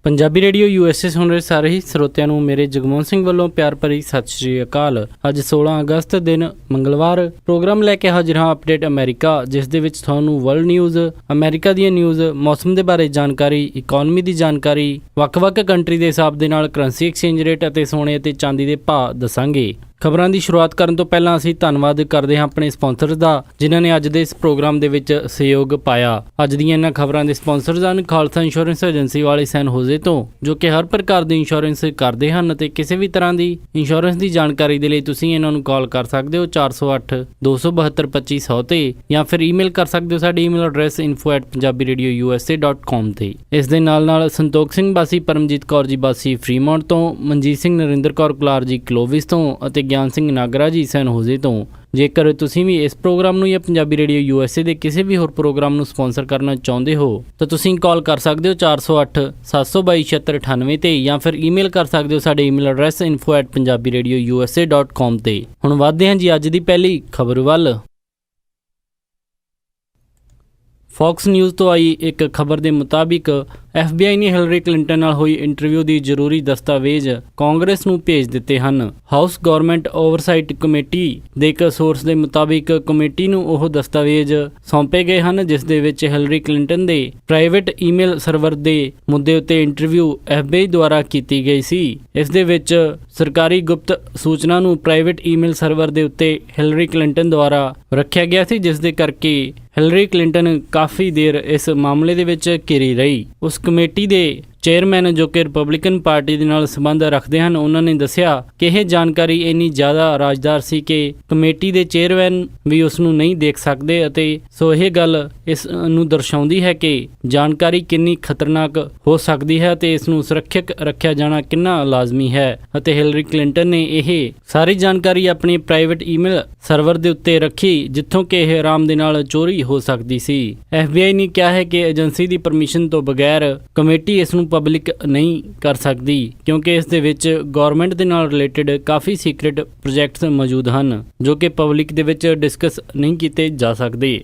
Punjabi radio USA ਸੁਣ ਰਹੇ ਸਾਰੇ ਹੀ ਸਰੋਤਿਆਂ ਨੂੰ ਮੇਰੇ ਜਗਮੋਹਨ ਸਿੰਘ ਵੱਲੋਂ ਪਿਆਰ ਭਰੀ ਸਤਿ ਸ਼੍ਰੀ ਅਕਾਲ। ਅੱਜ 16 ਅਗਸਤ ਦਿਨ ਮੰਗਲਵਾਰ ਪ੍ਰੋਗਰਾਮ ਲੈ ਕੇ ਹਾਜ਼ਰ ਹਾਂ ਅਪਡੇਟ ਅਮਰੀਕਾ, ਜਿਸ ਦੇ ਵਿੱਚ ਤੁਹਾਨੂੰ ਵਰਲਡ ਨਿਊਜ਼, ਅਮਰੀਕਾ ਦੀਆਂ ਨਿਊਜ਼, ਮੌਸਮ ਦੇ ਬਾਰੇ ਜਾਣਕਾਰੀ, ਇਕਨੋਮੀ ਦੀ ਜਾਣਕਾਰੀ, ਵੱਖ-ਵੱਖ ਕੰਟਰੀ ਦੇ ਹਿਸਾਬ ਦੇ ਨਾਲ ਕਰੰਸੀ ਐਕਸਚੇਂਜ ਰੇਟ ਅਤੇ ਸੋਨੇ ਅਤੇ ਚਾਂਦੀ ਦੇ ਭਾਅ ਦੱਸਾਂਗੇ। ਖਬਰਾਂ ਦੀ ਸ਼ੁਰੂਆਤ ਕਰਨ ਤੋਂ ਪਹਿਲਾਂ ਅਸੀਂ ਧੰਨਵਾਦ ਕਰਦੇ ਹਾਂ ਆਪਣੇ ਸਪਾਂਸਰਸ ਦਾ, ਜਿਨ੍ਹਾਂ ਨੇ ਅੱਜ ਦੇ ਇਸ ਪ੍ਰੋਗਰਾਮ ਦੇ ਵਿੱਚ ਸਹਿਯੋਗ ਪਾਇਆ। ਅੱਜ ਦੀਆਂ ਇਹਨਾਂ ਖਬਰਾਂ ਦੇ ਸਪਾਂਸਰਸ ਹਨ ਖਾਲਸਾ ਇੰਸ਼ੋਰੈਂਸ ਏਜੰਸੀ ਵਾਲੇ ਸੈਨ ਹੋਜ਼ੇ ਤੋਂ, ਜੋ ਕਿ ਹਰ ਪ੍ਰਕਾਰ ਦੀ ਇੰਸ਼ੋਰੈਂਸ ਕਰਦੇ ਹਨ ਅਤੇ ਕਿਸੇ ਵੀ ਤਰ੍ਹਾਂ ਦੀ ਇੰਸ਼ੋਰੈਂਸ ਦੀ ਜਾਣਕਾਰੀ ਦੇ ਲਈ ਤੁਸੀਂ ਇਹਨਾਂ ਨੂੰ ਕਾਲ ਕਰ ਸਕਦੇ ਹੋ 408-272-2500 ਤੇ, ਜਾਂ ਫਿਰ ਈਮੇਲ ਕਰ ਸਕਦੇ ਹੋ ਸਾਡੀ ਈਮੇਲ ਐਡਰੈਸ info@punjabiradiousa.com ਤੇ। ਇਸ ਦੇ ਨਾਲ ਸੰਤੋਖ ਸਿੰਘ ਬਾਸੀ ਪਰਮਜੀਤ ਕੌਰ ਜੀ ਬਾਸੀ ਫਰੀਮੌਂਟ ਤੋਂ, ਮਨਜੀਤ ਸਿੰਘ ਨਰਿੰਦਰ ਕੌਰ ਕੁਲਾਰ ਜੀ ਕਲੋਵਿਸ ਤੋਂ ਅਤੇ ਗਿਆਨ ਸਿੰਘ ਨਾਗਰਾ ਜੀ ਸੈਨ ਹੋਜ਼ੇ ਤੋਂ। ਜੇਕਰ ਤੁਸੀਂ ਵੀ ਇਸ ਪ੍ਰੋਗਰਾਮ ਨੂੰ ਜਾਂ ਪੰਜਾਬੀ ਰੇਡੀਓ USA ਦੇ ਕਿਸੇ ਵੀ ਹੋਰ ਪ੍ਰੋਗਰਾਮ ਨੂੰ ਸਪਾਂਸਰ ਕਰਨਾ ਚਾਹੁੰਦੇ ਹੋ ਤਾਂ ਤੁਸੀਂ ਕਾਲ ਕਰ ਸਕਦੇ ਹੋ 408-722-7698 ਤੇ, ਜਾਂ ਫਿਰ ਈਮੇਲ ਕਰ ਸਕਦੇ ਹੋ ਸਾਡੇ ਈਮੇਲ ਐਡਰੈਸ info@punjabiradiousa.com ਤੇ। ਹੁਣ ਵਧਦੇ ਹਾਂ ਜੀ ਅੱਜ ਦੀ ਪਹਿਲੀ ਖਬਰ ਵੱਲ। ਫੌਕਸ ਨਿਊਜ਼ ਤੋਂ ਆਈ ਇੱਕ ਖਬਰ ਦੇ ਮੁਤਾਬਿਕ FBI ਨੇ ਹਿਲਰੀ ਕਲਿੰਟਨ ਨਾਲ ਹੋਈ ਇੰਟਰਵਿਊ ਦੀ ਜ਼ਰੂਰੀ ਦਸਤਾਵੇਜ਼ ਕਾਂਗਰਸ ਨੂੰ ਭੇਜ ਦਿੱਤੇ ਹਨ। ਹਾਊਸ ਗਵਰਨਮੈਂਟ ਓਵਰਸਾਈਟ ਕਮੇਟੀ ਦੇ ਇੱਕ ਸੋਰਸ ਦੇ ਮੁਤਾਬਿਕ ਕਮੇਟੀ ਨੂੰ ਉਹ ਦਸਤਾਵੇਜ਼ ਸੌਂਪੇ ਗਏ ਹਨ, ਜਿਸ ਦੇ ਵਿੱਚ ਹਿਲਰੀ ਕਲਿੰਟਨ ਦੇ ਪ੍ਰਾਈਵੇਟ ਈਮੇਲ ਸਰਵਰ ਦੇ ਮੁੱਦੇ ਉੱਤੇ ਇੰਟਰਵਿਊ FBI ਦੁਆਰਾ ਕੀਤੀ ਗਈ ਸੀ। ਇਸ ਦੇ ਵਿੱਚ ਸਰਕਾਰੀ ਗੁਪਤ ਸੂਚਨਾ ਨੂੰ ਪ੍ਰਾਈਵੇਟ ਈਮੇਲ ਸਰਵਰ ਦੇ ਉੱਤੇ ਹਿਲਰੀ ਕਲਿੰਟਨ ਦੁਆਰਾ ਰੱਖਿਆ ਗਿਆ ਸੀ, ਜਿਸ ਦੇ ਕਰਕੇ ਹਿਲਰੀ ਕਲਿੰਟਨ ਕਾਫੀ ਦੇਰ ਇਸ ਮਾਮਲੇ ਦੇ ਵਿੱਚ ਘਿਰੀ ਰਹੀ। ਉਸ ਕਮੇਟੀ ਦੇ ਚੇਅਰਮੈਨ, ਜੋ ਕਿ ਰਿਪਬਲਿਕਨ ਪਾਰਟੀ ਦੇ ਨਾਲ ਸੰਬੰਧ ਰੱਖਦੇ ਹਨ, ਉਹਨਾਂ ਨੇ ਦੱਸਿਆ ਕਿ ਇਹ ਜਾਣਕਾਰੀ ਇੰਨੀ ਜ਼ਿਆਦਾ ਰਾਜਦਾਰ ਸੀ ਕਿ ਕਮੇਟੀ ਦੇ ਚੇਅਰਮੈਨ ਵੀ ਉਸ ਨੂੰ ਨਹੀਂ ਦੇਖ ਸਕਦੇ, ਅਤੇ ਸੋ ਇਹ ਗੱਲ ਇਸ ਨੂੰ ਦਰਸਾਉਂਦੀ ਹੈ ਕਿ ਜਾਣਕਾਰੀ ਕਿੰਨੀ ਖਤਰਨਾਕ ਹੋ ਸਕਦੀ ਹੈ ਅਤੇ ਇਸ ਨੂੰ ਸੁਰੱਖਿਅਤ ਰੱਖਿਆ ਜਾਣਾ ਕਿੰਨਾ ਲਾਜ਼ਮੀ ਹੈ। ਅਤੇ ਹਿਲਰੀ ਕਲਿੰਟਨ ਨੇ ਇਹ ਸਾਰੀ ਜਾਣਕਾਰੀ ਆਪਣੀ ਪ੍ਰਾਈਵੇਟ ਈਮੇਲ ਸਰਵਰ ਦੇ ਉੱਤੇ ਰੱਖੀ, ਜਿੱਥੋਂ ਕਿ ਇਹ ਆਰਾਮ ਦੇ ਨਾਲ ਚੋਰੀ ਹੋ ਸਕਦੀ ਸੀ। FBI ਨੇ ਕਿਹਾ ਹੈ ਕਿ ਏਜੰਸੀ ਦੀ ਪਰਮਿਸ਼ਨ ਤੋਂ ਬਗੈਰ ਕਮੇਟੀ ਇਸ ਨੂੰ ਪਬਲਿਕ ਨਹੀਂ ਕਰ ਸਕਦੀ, ਕਿਉਂਕਿ ਇਸ ਦੇ ਵਿੱਚ ਗਵਰਨਮੈਂਟ ਦੇ ਨਾਲ ਰਿਲੇਟਡ ਕਾਫੀ ਸੀਕ੍ਰੇਟ ਪ੍ਰੋਜੈਕਟਸ ਮੌਜੂਦ ਹਨ, ਜੋ ਕਿ ਪਬਲਿਕ ਦੇ ਵਿੱਚ ਡਿਸਕਸ ਨਹੀਂ ਕੀਤੇ ਜਾ ਸਕਦੇ।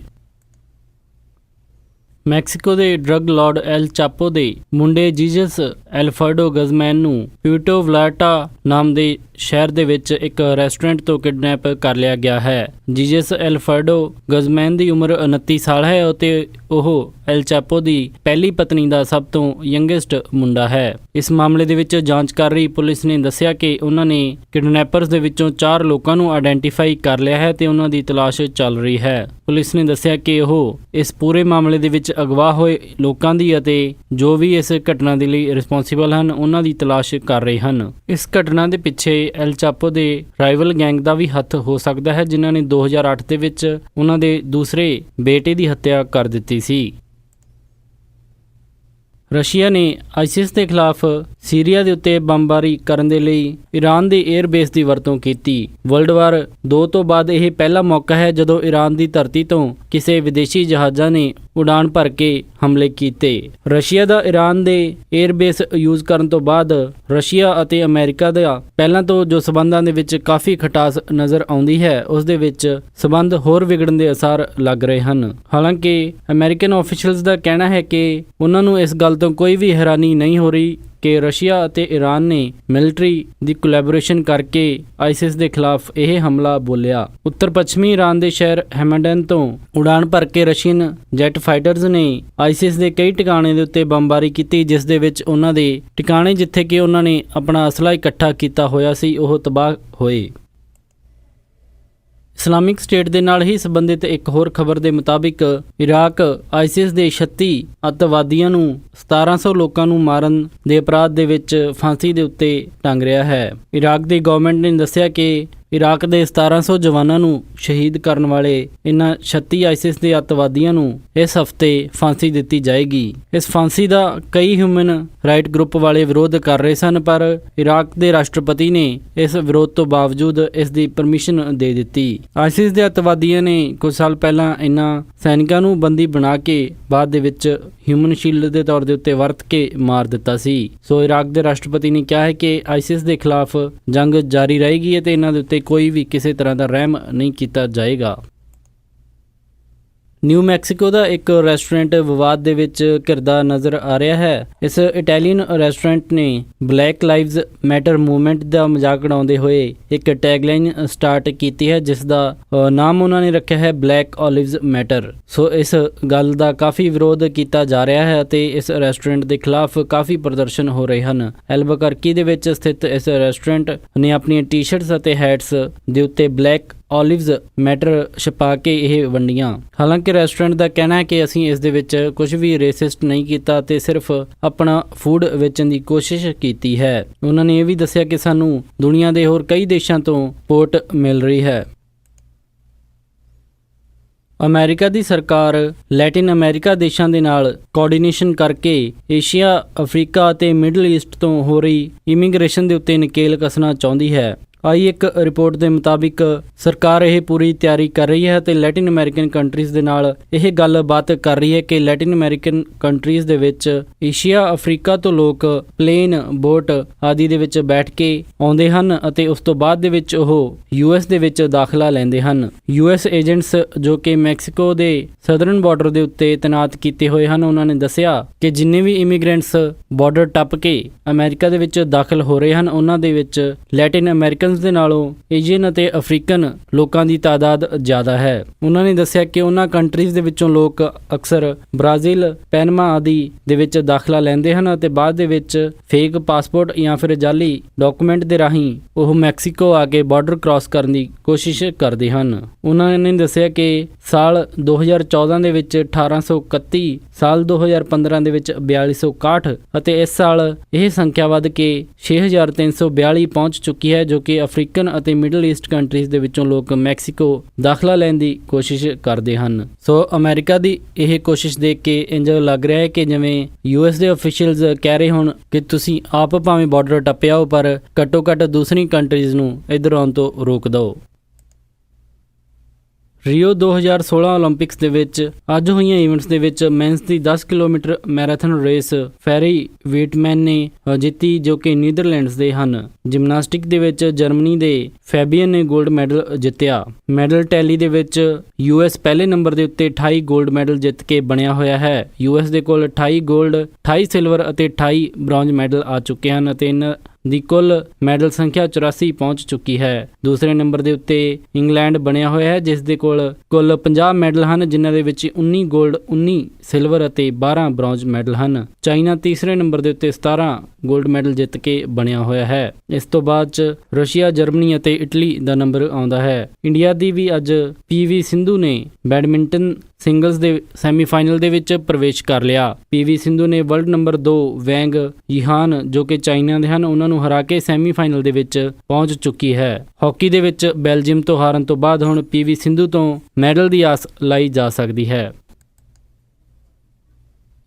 ਮੈਕਸੀਕੋ ਦੇ ਡਰੱਗ ਲਾਰਡ ਐਲ ਚਾਪੋ ਦੇ ਮੁੰਡੇ ਜੀਜਸ ਐਲਫਰਡੋ ਗਜ਼ਮੈਨ ਨੂੰ ਪਿਊਰਟੋ ਵਲਾਟਾ ਨਾਮ ਦੇ ਸ਼ਹਿਰ ਦੇ ਵਿੱਚ ਇੱਕ ਰੈਸਟੋਰੈਂਟ ਤੋਂ ਕਿਡਨੈਪ ਕਰ ਲਿਆ ਗਿਆ ਹੈ। ਜੀਜਸ ਐਲਫਰਡੋ ਗਜ਼ਮੈਨ ਦੀ ਉਮਰ 29 ਸਾਲ ਹੈ ਅਤੇ ਉਹ ਐਲ ਚਾਪੋ ਦੀ ਪਹਿਲੀ ਪਤਨੀ ਦਾ ਸਭ ਤੋਂ ਯੰਗੈਸਟ ਮੁੰਡਾ ਹੈ। ਇਸ ਮਾਮਲੇ ਦੇ ਵਿੱਚ ਜਾਂਚ ਕਰ ਰਹੀ ਪੁਲਿਸ ਨੇ ਦੱਸਿਆ ਕਿ ਉਹਨਾਂ ਨੇ ਕਿਡਨੈਪਰਸ ਦੇ ਵਿੱਚੋਂ 4 ਲੋਕਾਂ ਨੂੰ ਆਇਡੈਂਟੀਫਾਈ ਕਰ ਲਿਆ ਹੈ ਤੇ ਉਹਨਾਂ ਦੀ ਤਲਾਸ਼ ਚੱਲ ਰਹੀ ਹੈ। ਪੁਲਿਸ ਨੇ ਦੱਸਿਆ ਕਿ ਉਹ ਇਸ ਪੂਰੇ ਮਾਮਲੇ ਦੇ ਵਿੱਚ ਅਗਵਾ ਹੋਏ ਲੋਕਾਂ ਦੀ ਅਤੇ ਜੋ ਵੀ ਇਸ ਘਟਨਾ ਦੇ ਲਈ ਰਿਸਪੌਂਸੀਬਲ ਹਨ, ਉਹਨਾਂ ਦੀ ਤਲਾਸ਼ ਕਰ ਰਹੇ ਹਨ। ਇਸ ਘਟਨਾ ਦੇ ਪਿੱਛੇ ਐਲ ਚਾਪੋ ਦੇ ਰਾਈਵਲ ਗੈਂਗ ਦਾ ਵੀ ਹੱਥ ਹੋ ਸਕਦਾ ਹੈ, ਜਿਨ੍ਹਾਂ ਨੇ 2008 ਦੇ ਵਿੱਚ ਉਹਨਾਂ ਦੇ ਦੂਸਰੇ ਬੇਟੇ ਦੀ ਹੱਤਿਆ ਕਰ ਦਿੱਤੀ ਸੀ। ਰਸ਼ੀਆ ਨੇ ਆਈਸਿਸ ਦੇ ਖਿਲਾਫ ਸੀਰੀਆ ਦੇ ਉੱਤੇ ਬੰਬਾਰੀ ਕਰਨ ਦੇ ਲਈ ਈਰਾਨ ਦੇ 에ਅਰਬੇਸ ਦੀ ਵਰਤੋਂ ਕੀਤੀ। ਵਰਲਡ ਵਾਰ 2 ਤੋਂ ਬਾਅਦ ਇਹ ਪਹਿਲਾ ਮੌਕਾ ਹੈ ਜਦੋਂ ਈਰਾਨ ਦੀ ਧਰਤੀ ਤੋਂ ਕਿਸੇ ਵਿਦੇਸ਼ੀ ਜਹਾਜ਼ਾਂ ਨੇ ਉਡਾਨ ਭਰ ਕੇ ਹਮਲੇ ਕੀਤੇ। ਰਸ਼ੀਆ ਦਾ ਈਰਾਨ ਦੇ 에ਅਰਬੇਸ ਯੂਜ਼ ਕਰਨ ਤੋਂ ਬਾਅਦ ਰਸ਼ੀਆ ਅਤੇ ਅਮਰੀਕਾ ਦਾ ਪਹਿਲਾਂ ਤੋਂ ਜੋ ਸਬੰਧਾਂ ਦੇ ਵਿੱਚ ਕਾਫੀ ਖਟਾਸ ਨਜ਼ਰ ਆਉਂਦੀ ਹੈ, ਉਸ ਦੇ ਵਿੱਚ ਸਬੰਧ ਹੋਰ ਵਿਗੜਨ ਦੇ ਅਸਾਰ ਲੱਗ ਰਹੇ ਹਨ। ਹਾਲਾਂਕਿ ਅਮਰੀਕਨ ਆਫੀਸ਼ੀਅਲਸ ਦਾ ਕਹਿਣਾ ਹੈ ਕਿ ਉਹਨਾਂ ਨੂੰ ਇਸ ਗੱਲ ਤੋਂ ਕੋਈ ਵੀ ਹੈਰਾਨੀ ਨਹੀਂ ਹੋ ਰਹੀ ਕਿ ਰਸ਼ੀਆ ਅਤੇ ਈਰਾਨ ਨੇ ਮਿਲਟਰੀ ਦੀ ਕੋਲੈਬੋਰੇਸ਼ਨ ਕਰਕੇ ਆਈਸਿਸ ਦੇ ਖਿਲਾਫ ਇਹ ਹਮਲਾ ਬੋਲਿਆ। ਉੱਤਰ ਪੱਛਮੀ ਈਰਾਨ ਦੇ ਸ਼ਹਿਰ ਹੈਮਡਨ ਤੋਂ ਉਡਾਨ ਭਰ ਕੇ ਰਸ਼ੀਅਨ ਜੈਟ ਫਾਈਟਰਸ ਨੇ ਆਈਸਿਸ ਦੇ ਕਈ ਟਿਕਾਣੇ ਦੇ ਉੱਤੇ ਬੰਬਾਰੀ ਕੀਤੀ, ਜਿਸ ਦੇ ਵਿੱਚ ਉਹਨਾਂ ਦੇ ਟਿਕਾਣੇ ਜਿੱਥੇ ਕਿ ਉਹਨਾਂ ਨੇ ਆਪਣਾ ਅਸਲਾ ਇਕੱਠਾ ਕੀਤਾ ਹੋਇਆ ਸੀ, ਉਹ ਤਬਾਹ ਹੋਏ। ਇਸਲਾਮਿਕ ਸਟੇਟ ਦੇ ਨਾਲ ਹੀ ਸੰਬੰਧਿਤ ਇੱਕ ਹੋਰ ਖਬਰ ਦੇ ਮੁਤਾਬਿਕ ਇਰਾਕ ਆਈਸਿਸ ਦੇ 36 ਅੱਤਵਾਦੀਆਂ ਨੂੰ 1700 ਲੋਕਾਂ ਨੂੰ ਮਾਰਨ ਦੇ ਅਪਰਾਧ ਦੇ ਵਿੱਚ ਫਾਂਸੀ ਦੇ ਉੱਤੇ ਟੰਗ ਰਿਹਾ ਹੈ। ਇਰਾਕ ਦੀ ਗਵਰਨਮੈਂਟ ਨੇ ਦੱਸਿਆ ਕਿ ਇਰਾਕ ਦੇ 1700 ਜਵਾਨਾਂ ਨੂੰ ਸ਼ਹੀਦ ਕਰਨ ਵਾਲੇ ਇਨ੍ਹਾਂ 36 ਆਈਸਿਸ ਦੇ ਅੱਤਵਾਦੀਆਂ ਨੂੰ ਇਸ ਹਫ਼ਤੇ ਫਾਂਸੀ ਦਿੱਤੀ ਜਾਏਗੀ। ਇਸ ਫਾਂਸੀ ਦਾ ਕਈ ਹਿਊਮਨ ਰਾਈਟ ਗਰੁੱਪ ਵਾਲੇ ਵਿਰੋਧ ਕਰ ਰਹੇ ਸਨ, ਪਰ ਇਰਾਕ ਦੇ ਰਾਸ਼ਟਰਪਤੀ ਨੇ ਇਸ ਵਿਰੋਧ ਤੋਂ ਬਾਵਜੂਦ ਇਸ ਦੀ ਪਰਮਿਸ਼ਨ ਦੇ ਦਿੱਤੀ। ਆਈਸਿਸ ਦੇ ਅੱਤਵਾਦੀਆਂ ਨੇ ਕੁਝ ਸਾਲ ਪਹਿਲਾਂ ਇਨ੍ਹਾਂ ਸੈਨਿਕਾਂ ਨੂੰ ਬੰਦੀ ਬਣਾ ਕੇ ਬਾਅਦ ਦੇ ਵਿੱਚ ਹਿਊਮਨ ਸ਼ੀਲਡ ਦੇ ਤੌਰ ਦੇ ਉੱਤੇ ਵਰਤ ਕੇ ਮਾਰ ਦਿੱਤਾ ਸੀ। ਸੋ ਇਰਾਕ ਦੇ ਰਾਸ਼ਟਰਪਤੀ ਨੇ ਕਿਹਾ ਹੈ ਕਿ ਆਈਸਿਸ ਦੇ ਖਿਲਾਫ ਜੰਗ ਜਾਰੀ ਰਹੇਗੀ ਅਤੇ ਇਹਨਾਂ ਦੇ ਉੱਤੇ ਕੋਈ ਵੀ ਕਿਸੇ ਤਰ੍ਹਾਂ ਦਾ ਰਹਿਮ ਨਹੀਂ ਕੀਤਾ ਜਾਏਗਾ। ਨਿਊ ਮੈਕਸੀਕੋ ਦਾ ਇੱਕ ਰੈਸਟੋਰੈਂਟ ਵਿਵਾਦ ਦੇ ਵਿੱਚ ਘਿਰਦਾ ਨਜ਼ਰ ਆ ਰਿਹਾ ਹੈ। ਇਸ ਇਟਾਲੀਅਨ ਰੈਸਟੋਰੈਂਟ ਨੇ ਬਲੈਕ ਲਾਈਵਜ਼ ਮੈਟਰ ਮੂਵਮੈਂਟ ਦਾ ਮਜ਼ਾਕ ਉਡਾਉਂਦੇ ਹੋਏ ਇੱਕ ਟੈਗਲਾਈਨ ਸਟਾਰਟ ਕੀਤੀ ਹੈ, ਜਿਸ ਦਾ ਨਾਮ ਉਹਨਾਂ ਨੇ ਰੱਖਿਆ ਹੈ ਬਲੈਕ ਓਲਿਵਜ਼ ਮੈਟਰ। ਸੋ ਇਸ ਗੱਲ ਦਾ ਕਾਫੀ ਵਿਰੋਧ ਕੀਤਾ ਜਾ ਰਿਹਾ ਹੈ ਅਤੇ ਇਸ ਰੈਸਟੋਰੈਂਟ ਦੇ ਖਿਲਾਫ ਕਾਫੀ ਪ੍ਰਦਰਸ਼ਨ ਹੋ ਰਹੇ ਹਨ। ਐਲਬਕਰਕੀ ਦੇ ਵਿੱਚ ਸਥਿਤ ਇਸ ਰੈਸਟੋਰੈਂਟ ਨੇ ਆਪਣੀਆਂ ਟੀ-ਸ਼ਰਟਸ ਅਤੇ ਹੈਟਸ ਦੇ ਉੱਤੇ ਬਲੈਕ ਓਲਿਵਜ਼ ਮੈਟਰ ਛਪਾ ਕੇ ਇਹ ਵੰਡੀਆਂ। ਹਾਲਾਂਕਿ ਰੈਸਟੋਰੈਂਟ ਦਾ ਕਹਿਣਾ ਹੈ ਕਿ ਅਸੀਂ ਇਸ ਦੇ ਵਿੱਚ ਕੁਝ ਵੀ ਰੇਸਿਸਟ ਨਹੀਂ ਕੀਤਾ ਤੇ ਸਿਰਫ ਆਪਣਾ ਫੂਡ ਵੇਚਣ ਦੀ ਕੋਸ਼ਿਸ਼ ਕੀਤੀ ਹੈ। ਉਹਨਾਂ ਨੇ ਇਹ ਵੀ ਦੱਸਿਆ ਕਿ ਸਾਨੂੰ ਦੁਨੀਆ ਦੇ ਹੋਰ ਕਈ ਦੇਸ਼ਾਂ ਤੋਂ ਸਪੋਰਟ ਮਿਲ ਰਹੀ ਹੈ। ਅਮਰੀਕਾ ਦੀ ਸਰਕਾਰ ਲੈਟਿਨ ਅਮਰੀਕਾ ਦੇਸ਼ਾਂ ਦੇ ਨਾਲ ਕੋਆਰਡੀਨੇਸ਼ਨ ਕਰਕੇ ਏਸ਼ੀਆ, ਅਫਰੀਕਾ ਅਤੇ ਮਿਡਲ ਈਸਟ ਤੋਂ ਹੋ ਰਹੀ ਇਮੀਗ੍ਰੇਸ਼ਨ ਦੇ ਉੱਤੇ ਨਕੇਲ ਕੱਸਣਾ ਚਾਹੁੰਦੀ ਹੈ। ਆਈ ਇੱਕ ਰਿਪੋਰਟ ਦੇ ਮੁਤਾਬਿਕ ਸਰਕਾਰ ਇਹ ਪੂਰੀ ਤਿਆਰੀ ਕਰ ਰਹੀ ਹੈ ਅਤੇ ਲੈਟਿਨ ਅਮਰੀਕਨ ਕੰਟਰੀਜ਼ ਦੇ ਨਾਲ ਇਹ ਗੱਲਬਾਤ ਕਰ ਰਹੀ ਹੈ ਕਿ ਲੈਟਿਨ ਅਮਰੀਕਨ ਕੰਟਰੀਜ਼ ਦੇ ਵਿੱਚ ਏਸ਼ੀਆ, ਅਫਰੀਕਾ ਤੋਂ ਲੋਕ ਪਲੇਨ, ਬੋਟ ਆਦਿ ਦੇ ਵਿੱਚ ਬੈਠ ਕੇ ਆਉਂਦੇ ਹਨ ਅਤੇ ਉਸ ਤੋਂ ਬਾਅਦ ਦੇ ਵਿੱਚ ਉਹ US ਦੇ ਵਿੱਚ ਦਾਖਲਾ ਲੈਂਦੇ ਹਨ। US ਏਜੰਟਸ ਜੋ ਕਿ ਮੈਕਸੀਕੋ ਦੇ ਸਦਰਨ ਬਾਰਡਰ ਦੇ ਉੱਤੇ ਤੈਨਾਤ ਕੀਤੇ ਹੋਏ ਹਨ, ਉਹਨਾਂ ਨੇ ਦੱਸਿਆ ਕਿ ਜਿੰਨੇ ਵੀ ਇਮੀਗ੍ਰੈਂਟਸ ਬਾਰਡਰ ਟੱਪ ਕੇ ਅਮਰੀਕਾ ਦੇ ਵਿੱਚ ਦਾਖਲ ਹੋ ਰਹੇ ਹਨ, ਉਹਨਾਂ ਦੇ ਵਿੱਚ ਲੈਟਿਨ ਅਮਰੀਕਨ ਦੇ ਨਾਲੋਂ ਏਸ਼ੀਅਨ ਅਤੇ ਅਫਰੀਕਨ ਲੋਕਾਂ ਦੀ ਤਾਦਾਦ ਜ਼ਿਆਦਾ ਹੈ। ਉਹਨਾਂ ਨੇ ਦੱਸਿਆ ਕਿ ਉਹਨਾਂ ਕੰਟਰੀਜ਼ ਦੇ ਵਿੱਚੋਂ ਲੋਕ ਅਕਸਰ ਬ੍ਰਾਜ਼ੀਲ, ਪੈਨਮਾ ਆਦਿ ਦੇ ਵਿੱਚ ਦਾਖਲਾ ਲੈਂਦੇ ਹਨ ਅਤੇ ਬਾਅਦ ਦੇ ਵਿੱਚ ਫੇਕ ਪਾਸਪੋਰਟ ਜਾਂ ਫਿਰ ਜਾਲੀ ਡਾਕੂਮੈਂਟ ਦੇ ਰਾਹੀਂ ਉਹ ਮੈਕਸੀਕੋ ਆ ਕੇ ਬਾਰਡਰ ਕ੍ਰਾਸ ਕਰਨ ਦੀ ਕੋਸ਼ਿਸ਼ ਕਰਦੇ ਹਨ। ਉਹਨਾਂ ਨੇ ਦੱਸਿਆ ਕਿ ਸਾਲ 2014 ਦੇ ਵਿੱਚ 1831, ਸਾਲ 2015 ਦੇ ਵਿੱਚ 4261 ਅਤੇ ਇਸ ਸਾਲ ਇਹ ਸੰਖਿਆ ਵੱਧ ਕੇ 6342 ਪਹੁੰਚ ਚੁੱਕੀ ਹੈ, ਜੋ ਕਿ ਅਫਰੀਕਨ ਅਤੇ ਮਿਡਲ ਈਸਟ ਕੰਟਰੀਜ਼ ਦੇ ਵਿੱਚੋਂ ਲੋਕ ਮੈਕਸੀਕੋ ਦਾਖਲਾ ਲੈਣ ਦੀ ਕੋਸ਼ਿਸ਼ ਕਰਦੇ ਹਨ। ਸੋ ਅਮਰੀਕਾ ਦੀ ਇਹ ਕੋਸ਼ਿਸ਼ ਦੇਖ ਕੇ ਇੰਜ ਲੱਗ ਰਿਹਾ ਹੈ ਕਿ ਜਿਵੇਂ US ਦੇ ਅਫੀਸ਼ੀਅਲਸ ਕਹਿ ਰਹੇ ਹੋਣ ਕਿ ਤੁਸੀਂ ਆਪ ਭਾਵੇਂ ਬਾਰਡਰ ਟੱਪਿਆਓ ਪਰ ਘੱਟੋ ਘੱਟ ਦੂਸਰੀ ਕੰਟਰੀਜ਼ ਨੂੰ ਇੱਧਰ ਆਉਣ ਤੋਂ ਰੋਕ ਦਿਓ। ਰੀਓ 2016 ਓਲੰਪਿਕਸ ਦੇ ਵਿੱਚ ਅੱਜ ਹੋਈਆਂ ਇਵੈਂਟਸ ਦੇ ਵਿੱਚ ਮੈਨਸ ਦੀ 10 ਕਿਲੋਮੀਟਰ ਮੈਰਾਥਨ ਰੇਸ ਫੈਰੀ ਵੇਟਮੈਨ ਨੇ ਜਿੱਤੀ, ਜੋ ਕਿ ਨੀਦਰਲੈਂਡਸ ਦੇ ਹਨ। ਜਿਮਨਾਸਟਿਕ ਦੇ ਵਿੱਚ ਜਰਮਨੀ ਦੇ ਫੈਬੀਅਨ ਨੇ 골ਡ ਮੈਡਲ ਜਿੱਤਿਆ। ਮੈਡਲ ਟੈਲੀ ਦੇ ਵਿੱਚ US ਪਹਿਲੇ ਨੰਬਰ ਦੇ ਉੱਤੇ 28 골ਡ ਮੈਡਲ ਜਿੱਤ ਕੇ ਬਣਿਆ ਹੋਇਆ ਹੈ। US ਦੇ ਕੋਲ 28 골ਡ, 28 ਸਿਲਵਰ ਅਤੇ 28 ਬ੍ਰੌਂਜ ਮੈਡਲ ਆ ਚੁੱਕੇ ਹਨ ਅਤੇ ਇਹਨਾਂ ਦੀ ਕੁੱਲ ਮੈਡਲ ਸੰਖਿਆ 84 ਪਹੁੰਚ ਚੁੱਕੀ ਹੈ। ਦੂਸਰੇ ਨੰਬਰ ਦੇ ਉੱਤੇ ਇੰਗਲੈਂਡ ਬਣਿਆ ਹੋਇਆ ਹੈ, ਜਿਸ ਦੇ ਕੋਲ ਕੁੱਲ 50 ਮੈਡਲ ਹਨ, ਜਿਨ੍ਹਾਂ ਦੇ ਵਿੱਚ 19 골ਡ, 19 ਸਿਲਵਰ ਅਤੇ 12 ਬ੍ਰੌਂਜ ਮੈਡਲ ਹਨ। ਚਾਈਨਾ ਤੀਸਰੇ ਨੰਬਰ ਦੇ ਉੱਤੇ 17 골ਡ ਮੈਡਲ ਜਿੱਤ ਕੇ ਬਣਿਆ ਹੋਇਆ ਹੈ। ਇਸ ਤੋਂ ਬਾਅਦ 'ਚ ਰਸ਼ੀਆ, ਜਰਮਨੀ ਅਤੇ ਇਟਲੀ ਦਾ ਨੰਬਰ ਆਉਂਦਾ ਹੈ। ਇੰਡੀਆ ਦੀ ਵੀ ਅੱਜ PV ਸਿੰਧੂ ਨੇ ਬੈਡਮਿੰਟਨ ਸਿੰਗਲਸ ਦੇ ਸੈਮੀਫਾਈਨਲ ਦੇ ਵਿੱਚ ਪ੍ਰਵੇਸ਼ ਕਰ ਲਿਆ। PV ਸਿੰਧੂ ਨੇ ਵਰਲਡ ਨੰਬਰ 2 ਵੈਂਗ ਯੀਹਾਨ ਜੋ ਕਿ ਚਾਈਨਾ ਦੇ ਹਨ, ਉਹਨਾਂ ਨੂੰ ਹਰਾ ਕੇ ਸੈਮੀਫਾਈਨਲ ਦੇ ਵਿੱਚ ਪਹੁੰਚ ਚੁੱਕੀ ਹੈ। ਹਾਕੀ ਦੇ ਵਿੱਚ ਬੈਲਜੀਅਮ ਤੋਂ ਹਾਰਨ ਤੋਂ ਬਾਅਦ ਹੁਣ PV ਸਿੰਧੂ ਤੋਂ ਮੈਡਲ ਦੀ ਆਸ ਲਾਈ ਜਾ ਸਕਦੀ ਹੈ।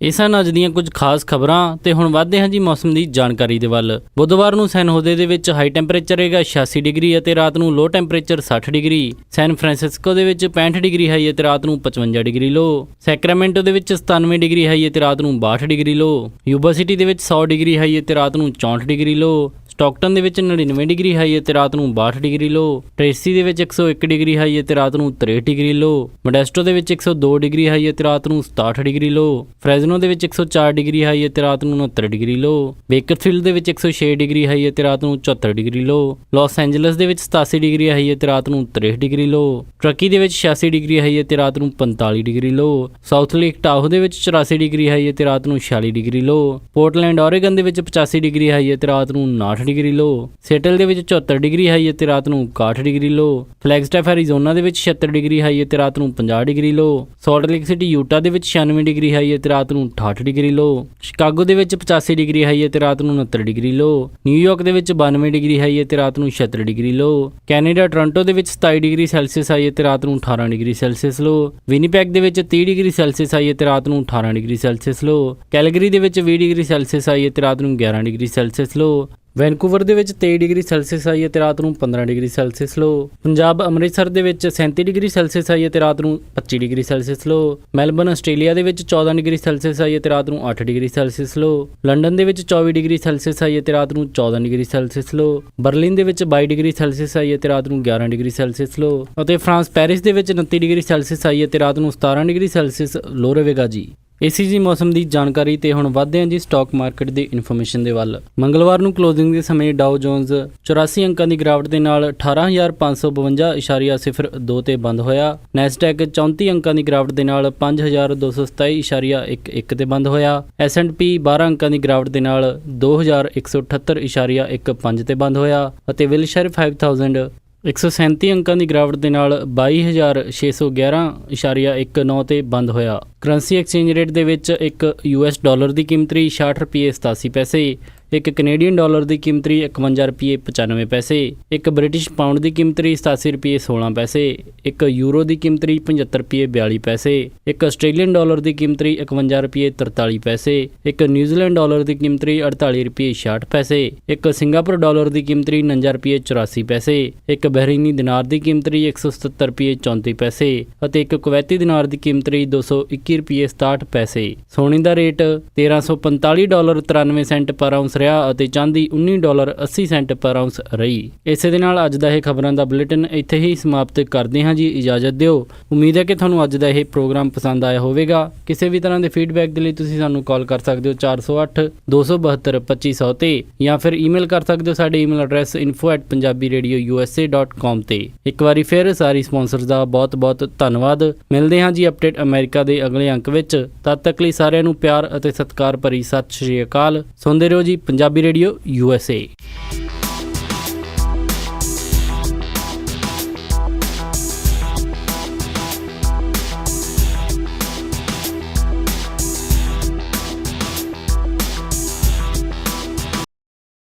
ਇਹ ਸਨ ਅੱਜ ਦੀਆਂ ਕੁਝ ਖਾਸ ਖਬਰਾਂ ਤੇ ਹੁਣ ਵਧਦੇ ਹਾਂ ਜੀ ਮੌਸਮ ਦੀ ਜਾਣਕਾਰੀ ਦੇ ਵੱਲ। ਬੁੱਧਵਾਰ ਨੂੰ ਸੈਨ ਹੋਜ਼ੇ ਦੇ ਵਿੱਚ ਹਾਈ ਟੈਂਪਰੇਚਰ ਰਹੇਗਾ 86 ਡਿਗਰੀ ਅਤੇ ਰਾਤ ਨੂੰ ਲੋ ਟੈਂਪਰੇਚਰ 60 ਡਿਗਰੀ। ਸੈਨ ਫਰਾਂਸਿਸਕੋ ਦੇ ਵਿੱਚ 65 ਡਿਗਰੀ ਹਾਈ ਅਤੇ ਰਾਤ ਨੂੰ 55 ਡਿਗਰੀ ਲੋ। ਸੈਕਰਾਮੈਂਟੋ ਦੇ ਵਿੱਚ 97 ਡਿਗਰੀ ਹਾਈ ਅਤੇ ਰਾਤ ਨੂੰ 62 ਡਿਗਰੀ ਲੋ। ਯੂਬਾ ਸਿਟੀ ਦੇ ਵਿੱਚ 100 ਡਿਗਰੀ ਹਾਈ ਅਤੇ ਰਾਤ ਨੂੰ 64 ਡਿਗਰੀ ਲੋ। ਸਟਾਕਟਨ ਦੇ ਵਿੱਚ 99 ਡਿਗਰੀ ਹਾਈ ਅਤੇ ਰਾਤ ਨੂੰ 62 ਡਿਗਰੀ ਲੋ। ਟ੍ਰੇਸੀ ਦੇ ਵਿੱਚ 101 ਡਿਗਰੀ ਹਾਈ ਅਤੇ ਰਾਤ ਨੂੰ 63 ਡਿਗਰੀ ਲੋ। ਮੋਡੈਸਟੋ ਦੇ ਵਿੱਚ 102 ਡਿਗਰੀ ਹਾਈ ਅਤੇ ਰਾਤ ਨੂੰ 67 ਡਿਗਰੀ ਲੋ। ਫ੍ਰੈਜ਼ਨੋ ਦੇ ਵਿੱਚ 104 ਡਿਗਰੀ ਹਾਈ ਅਤੇ ਰਾਤ ਨੂੰ 69 ਡਿਗਰੀ ਲੋ। ਬੇਕਰਫੀਲਡ ਦੇ ਵਿੱਚ 106 ਡਿਗਰੀ ਹਾਈ ਅਤੇ ਰਾਤ ਨੂੰ 74 ਡਿਗਰੀ ਲੋ। ਲਾਸ ਐਂਜਲਸ ਦੇ ਵਿੱਚ 87 ਡਿਗਰੀ ਹਾਈ ਅਤੇ ਰਾਤ ਨੂੰ 63 ਡਿਗਰੀ ਲੋ। ਟਰਕੀ ਦੇ ਵਿੱਚ 86 ਡਿਗਰੀ ਹਾਈ ਅਤੇ ਰਾਤ ਨੂੰ 45 ਡਿਗਰੀ ਲੋ। ਸਾਊਥ ਲੇਕ ਟਾਹੋ ਦੇ ਵਿੱਚ 84 ਡਿਗਰੀ ਹਾਈ ਅਤੇ ਰਾਤ ਨੂੰ 46 ਡਿਗਰੀ ਲੋ। ਪੋਰਟਲੈਂਡ, ਓਰੇਗਨ ਦੇ ਵਿੱਚ 85 ਡਿਗਰੀ ਹਾਈ ਅਤੇ ਰਾਤ ਨੂੰ 59 ਡਿਗਰੀ ਲੋ, ਸੇਟਲ ਦੇ ਵਿੱਚ 74 ਡਿਗਰੀ ਹਾਈ ਅਤੇ ਰਾਤ ਨੂੰ 61 ਡਿਗਰੀ ਲੋ, ਫਲੈਗਸਟੈਫ ਐਰੀਜ਼ੋਨਾ ਦੇ ਵਿੱਚ 76 ਡਿਗਰੀ ਹਾਈ ਅਤੇ ਰਾਤ ਨੂੰ 50 ਡਿਗਰੀ ਲੋ, ਸਾਲਟ ਲੇਕ ਸਿਟੀ ਯੂਟਾ ਦੇ ਵਿੱਚ 96 ਡਿਗਰੀ ਹਾਈ ਅਤੇ ਰਾਤ ਨੂੰ 68 ਡਿਗਰੀ ਲੋ, ਸ਼ਿਕਾਗੋ ਦੇ ਵਿੱਚ 85 ਡਿਗਰੀ ਹਾਈ ਅਤੇ ਰਾਤ ਨੂੰ 69 ਡਿਗਰੀ ਲੋ, ਨਿਊਯਾਰਕ ਦੇ ਵਿੱਚ 92 ਡਿਗਰੀ ਹਾਈ ਅਤੇ ਰਾਤ ਨੂੰ 76 ਡਿਗਰੀ ਲੋ, ਕੈਨੇਡਾ ਟੋਰਾਂਟੋ ਦੇ ਵਿੱਚ 27 ਡਿਗਰੀ ਸੈਲਸੀਅਸ ਹਾਈ ਅਤੇ ਰਾਤ ਨੂੰ 18 ਡਿਗਰੀ ਸੈਲਸੀਅਸ ਲੋ, ਵਿਨੀਪੈਗ ਦੇ ਵਿੱਚ 30 ਡਿਗਰੀ ਸੈਲਸੀਅਸ ਹਾਈ ਅਤੇ ਰਾਤ ਨੂੰ 18 ਡਿਗਰੀ ਸੈਲਸੀਅਸ ਲੋ, ਕੈਲਗਰੀ ਦੇ ਵਿੱਚ 20 ਡਿਗਰੀ ਸੈਲਸੀਅਸ ਹਾਈ ਅਤੇ ਰਾਤ ਨੂੰ 11 ਡਿਗਰੀ ਸੈਲਸੀਅਸ ਲੋ, ਵੈਨਕੂਵਰ ਦੇ ਵਿੱਚ 23 ਡਿਗਰੀ ਸੈਲਸੀਅਸ ਹਾਈ ਅਤੇ ਰਾਤ ਨੂੰ 15 ਡਿਗਰੀ ਸੈਲਸੀਅਸ ਲੋ, ਪੰਜਾਬ ਅੰਮ੍ਰਿਤਸਰ ਦੇ ਵਿੱਚ 37 ਡਿਗਰੀ ਸੈਲਸੀਅਸ ਹਾਈ ਅਤੇ ਰਾਤ ਨੂੰ 25 ਡਿਗਰੀ ਸੈਲਸੀਅਸ ਲੋ, ਮੈਲਬਨ ਆਸਟ੍ਰੇਲੀਆ ਦੇ ਵਿੱਚ 14 ਡਿਗਰੀ ਸੈਲਸੀਅਸ ਹਾਈ ਅਤੇ ਰਾਤ ਨੂੰ 8 ਡਿਗਰੀ ਸੈਲਸੀਅਸ ਲੋ, ਲੰਡਨ ਦੇ ਵਿੱਚ 24 ਡਿਗਰੀ ਸੈਲਸੀਅਸ ਹਾਈ ਅਤੇ ਰਾਤ ਨੂੰ 14 ਡਿਗਰੀ ਸੈਲਸੀਅਸ ਲੋ, ਬਰਲਿਨ ਦੇ ਵਿੱਚ 22 ਡਿਗਰੀ ਸੈਲਸੀਅਸ ਹਾਈ ਅਤੇ ਰਾਤ ਨੂੰ 11 ਡਿਗਰੀ ਸੈਲਸੀਅਸ ਲੋ, ਅਤੇ ਫਰਾਂਸ ਪੈਰਿਸ ਦੇ ਵਿੱਚ 29 ਡਿਗਰੀ ਸੈਲਸੀਅਸ ਹਾਈ ਅਤੇ ਰਾਤ ਨੂੰ 17 ਡਿਗਰੀ ਸੈਲਸੀਅਸ ਲੋ ਰਹੇਗਾ ਜੀ। ਇਸੀ ਜੀ ਮੌਸਮ ਦੀ ਜਾਣਕਾਰੀ ਤੇ ਹੁਣ ਵਧਦੇ ਹਾਂ ਜੀ ਸਟਾਕ ਮਾਰਕੀਟ ਦੀ ਇਨਫੋਰਮੇਸ਼ਨ ਦੇ ਵੱਲ। ਮੰਗਲਵਾਰ ਨੂੰ ਕਲੋਜ਼ਿੰਗ ਦੇ ਸਮੇਂ ਡਾਓ ਜੋਨਸ 84 ਅੰਕਾਂ ਦੀ ਗਿਰਾਵਟ ਦੇ ਨਾਲ 18,552.02 ਤੇ ਬੰਦ ਹੋਇਆ। ਨੈਸਡੈਕ 34 ਅੰਕਾਂ ਦੀ ਗਿਰਾਵਟ ਦੇ ਨਾਲ 5,227.11 ਤੇ ਬੰਦ ਹੋਇਆ। S&P 12 ਅੰਕਾਂ ਦੀ ਗਿਰਾਵਟ ਦੇ ਨਾਲ 2,178.15 ਤੇ ਬੰਦ ਹੋਇਆ ਅਤੇ ਵਿਲਸ਼ਰ 5000 137 ਅੰਕਾਂ ਦੀ ਗਿਰਾਵਟ ਦੇ ਨਾਲ 22,611.19 ਤੇ ਬੰਦ ਹੋਇਆ। ਕਰੰਸੀ ਐਕਸਚੇਂਜ ਰੇਟ ਦੇ ਵਿੱਚ ਇੱਕ US ਡਾਲਰ ਦੀ ਕੀਮਤ 66 ਰੁਪਏ 87 ਪੈਸੇ, ਇੱਕ ਕੈਨੇਡੀਅਨ ਡਾਲਰ ਦੀ ਕੀਮਤ 51 ਰੁਪਏ 95 ਪੈਸੇ, ਇੱਕ ਬ੍ਰਿਟਿਸ਼ ਪਾਉਂਡ ਦੀ ਕੀਮਤ 87 ਰੁਪਏ 16 ਪੈਸੇ, ਇੱਕ ਯੂਰੋ ਦੀ ਕੀਮਤ 75 ਰੁਪਏ 42 ਪੈਸੇ, ਇੱਕ ਆਸਟ੍ਰੇਲੀਅਨ ਡਾਲਰ ਦੀ ਕੀਮਤ 51 ਰੁਪਏ 43 ਪੈਸੇ, ਇੱਕ ਨਿਊਜ਼ੀਲੈਂਡ ਡਾਲਰ ਦੀ ਕੀਮਤ 48 ਰੁਪਏ 66 ਪੈਸੇ, ਇੱਕ ਸਿੰਗਾਪੁਰ ਡਾਲਰ ਦੀ ਕੀਮਤ 49 ਰੁਪਏ 84 ਪੈਸੇ, ਇੱਕ ਬਹਿਰੀਨੀ ਦਿਨਾਰ ਦੀ ਕੀਮਤ 177 ਰੁਪਏ 34 ਪੈਸੇ ਅਤੇ ਇੱਕ ਕੁਵੈਤੀ ਦਿਨਾਰ ਦੀ ਕੀਮਤ 221 ਰੁਪਏ 67 ਪੈਸੇ। ਸੋਨੇ ਦਾ ਰੇਟ $1345.93 ਪਰ ਆਉਂਸ ਰਿਹਾ ਅਤੇ ਚਾਂਦੀ $19.80 ਪਰ ਆਉਂਸ ਰਹੀ। ਇਸੇ ਦੇ ਨਾਲ ਅੱਜ ਦਾ ਇਹ ਖਬਰਾਂ ਦਾ ਬੁਲੇਟਿਨ ਇੱਥੇ ਹੀ ਸਮਾਪਤ ਕਰਦੇ ਹਾਂ ਜੀ। ਇਜਾਜ਼ਤ ਦਿਓ। ਉਮੀਦ ਹੈ ਕਿ ਤੁਹਾਨੂੰ ਅੱਜ ਦਾ ਇਹ ਪ੍ਰੋਗਰਾਮ ਪਸੰਦ ਆਇਆ ਹੋਵੇਗਾ। ਕਿਸੇ ਵੀ ਤਰ੍ਹਾਂ ਦੇ ਫੀਡਬੈਕ ਦੇ ਲਈ ਤੁਸੀਂ ਸਾਨੂੰ ਕਾਲ ਕਰ ਸਕਦੇ ਹੋ 408-272-2500 ਤੇ ਜਾਂ ਫਿਰ ਈਮੇਲ ਕਰ ਸਕਦੇ ਹੋ ਸਾਡੇ ਈਮੇਲ ਐਡਰੈਸ info@punjabiradiousa.com ਤੇ। ਇੱਕ ਵਾਰੀ ਫਿਰ ਸਾਰੀ ਸਪਾਂਸਰਸ ਦਾ ਬਹੁਤ-ਬਹੁਤ ਧੰਨਵਾਦ। ਮਿਲਦੇ ਹਾਂ ਜੀ ਅਪਡੇਟ ਅਮਰੀਕਾ ਦੇ ਅਗਲੇ ਅੰਕ ਵਿੱਚ। ਤਦ ਤੱਕ ਲਈ ਸਾਰਿਆਂ ਨੂੰ ਪਿਆਰ ਅਤੇ ਸਤਿਕਾਰ ਭਰੀ ਸਤਿ ਸ਼੍ਰੀ ਅਕਾਲ। ਸੁਣਦੇ ਰਹੋ ਜੀ ਪੰਜਾਬੀ ਰੇਡੀਓ USA।